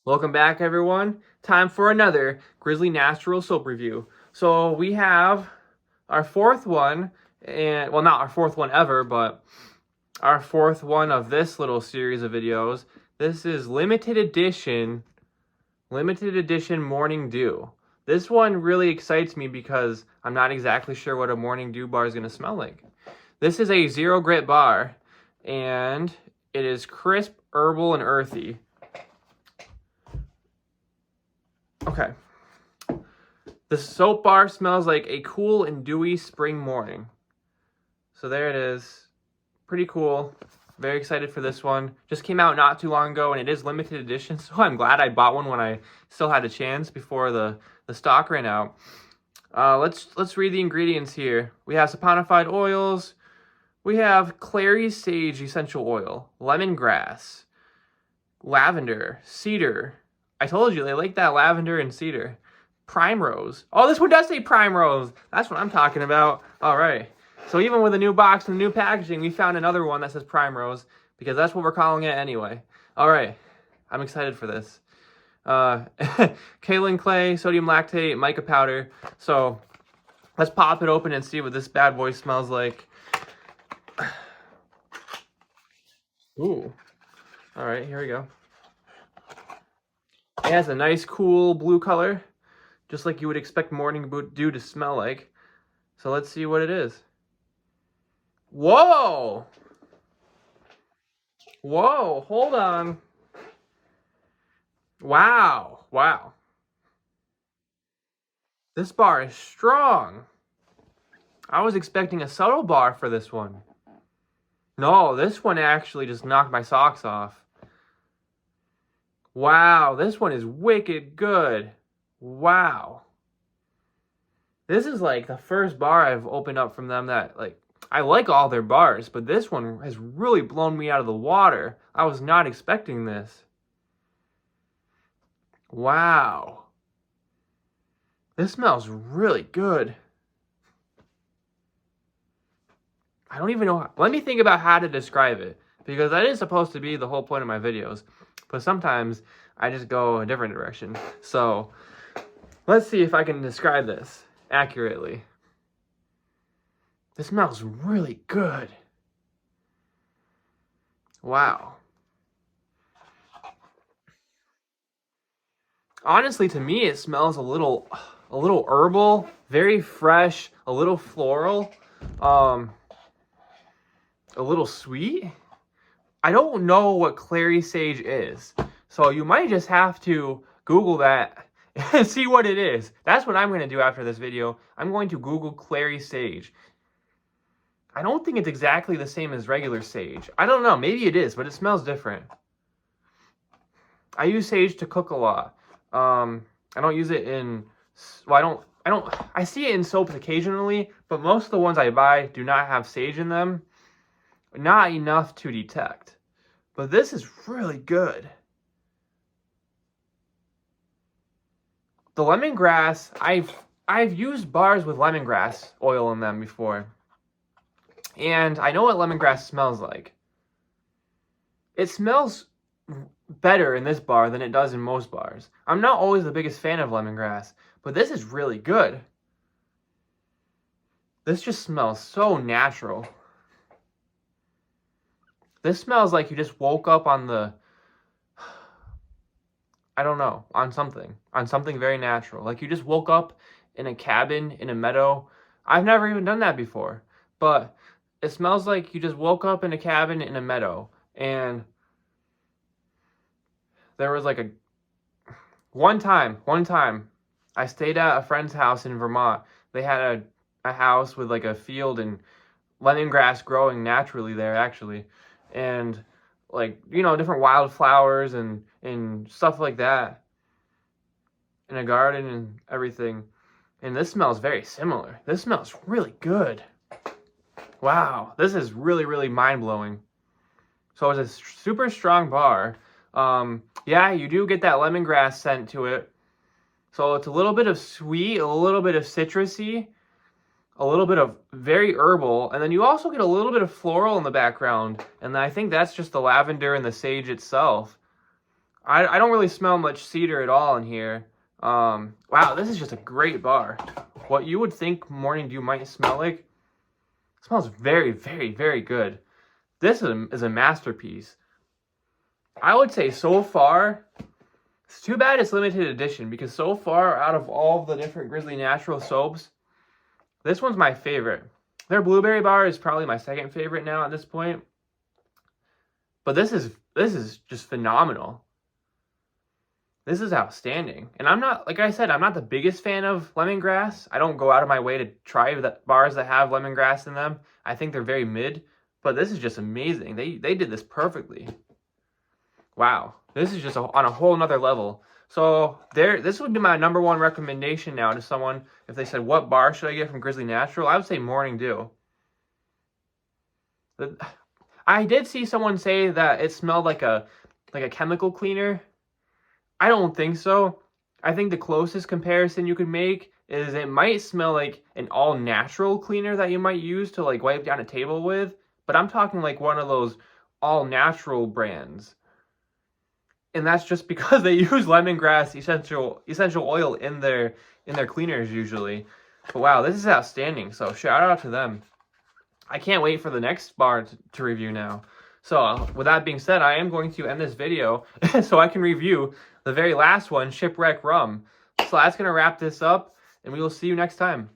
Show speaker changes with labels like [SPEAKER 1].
[SPEAKER 1] Welcome back, everyone. Time for another Grizzly Natural Soap review. So we have our fourth one, and well, not our fourth one ever, but our fourth one of this little series of videos. This is limited edition Morning Dew. This one really excites me because I'm not exactly sure what a Morning Dew bar is going to smell like. This is a zero grit bar, and it is crisp, herbal, and earthy. Okay. The soap bar smells like a cool and dewy spring morning. So there it is. Pretty cool. Very excited for this one. Just came out not too long ago, and it is limited edition, so I'm glad I bought one when I still had a chance before the stock ran out. Let's read the ingredients here. We have saponified oils. We have clary sage essential oil, lemongrass, lavender, cedar. I told you, they like that lavender and cedar. Primrose. Oh, this one does say primrose. That's what I'm talking about. All right. So even with a new box and new packaging, we found another one that says primrose because that's what we're calling it anyway. All right. I'm excited for this. Kaolin clay, sodium lactate, mica powder. So let's pop it open and see what this bad boy smells like. Ooh. All right, here we go. It has a nice, cool blue color, just like you would expect Morning Dew to smell like. So let's see what it is. Whoa! Whoa, hold on. Wow, wow. This bar is strong. I was expecting a subtle bar for this one. No, this one actually just knocked my socks off. Wow, this one is wicked good. Wow. This is like the first bar I've opened up from them that, like, I like all their bars, but this one has really blown me out of the water. I was not expecting this. Wow. This smells really good. I don't even know. Let me think about how to describe it, because that is supposed to be the whole point of my videos. But sometimes I just go a different direction. So let's see if I can describe this accurately. This smells really good. Wow. Honestly, to me, it smells a little herbal, very fresh, a little floral, a little sweet. I don't know what clary sage is, so you might just have to Google that and see what it is. That's what I'm going to do after this video. I'm going to Google clary sage. I don't think it's exactly the same as regular sage. I don't know. Maybe it is, but it smells different. I use sage to cook a lot. I don't use it in... Well, I see it in soaps occasionally, but most of the ones I buy do not have sage in them. Not enough to detect. But this is really good. The lemongrass, I've used bars with lemongrass oil in them before. And I know what lemongrass smells like. It smells better in this bar than it does in most bars. I'm not always the biggest fan of lemongrass, but this is really good. This just smells so natural. This smells like you just woke up on the, I don't know, on something very natural. Like you just woke up in a cabin in a meadow. I've never even done that before, but it smells like you just woke up in a cabin in a meadow. And there was like one time, I stayed at a friend's house in Vermont. They had a house with like a field and lemongrass growing naturally there, actually. And like, you know, different wildflowers and stuff like that in a garden and everything. And this smells very similar. This smells really good. Wow, this is really, really mind-blowing. So it's a super strong bar. Yeah, you do get that lemongrass scent to it. So it's a little bit of sweet, a little bit of citrusy, a little bit of very herbal, and then you also get a little bit of floral in the background, and I think that's just the lavender and the sage itself. I don't really smell much cedar at all in here. Wow, this is just a great bar. What you would think Morning Dew might smell like, it smells very, very, very good. This is a masterpiece. I would say so far, it's too bad it's limited edition, because so far out of all of the different Grizzly Natural soaps, this one's my favorite. Their blueberry bar is probably my second favorite now at this point. But this is just phenomenal. This is outstanding. And I'm not, like I said, I'm not the biggest fan of lemongrass. I don't go out of my way to try the bars that have lemongrass in them. I think they're very mid, but this is just amazing. They did this perfectly. Wow. This is just on a whole nother level. So this would be my #1 recommendation now to someone if they said, what bar should I get from Grizzly Natural? I would say Morning Dew. I did see someone say that it smelled like a chemical cleaner. I don't think so. I think the closest comparison you could make is it might smell like an all-natural cleaner that you might use to like wipe down a table with, but I'm talking like one of those all-natural brands. And that's just because they use lemongrass essential oil in their cleaners usually. But wow, this is outstanding. So shout out to them. I can't wait for the next bar to review now. So with that being said, I am going to end this video so I can review the very last one, Shipwreck Rum. So that's going to wrap this up, and we will see you next time.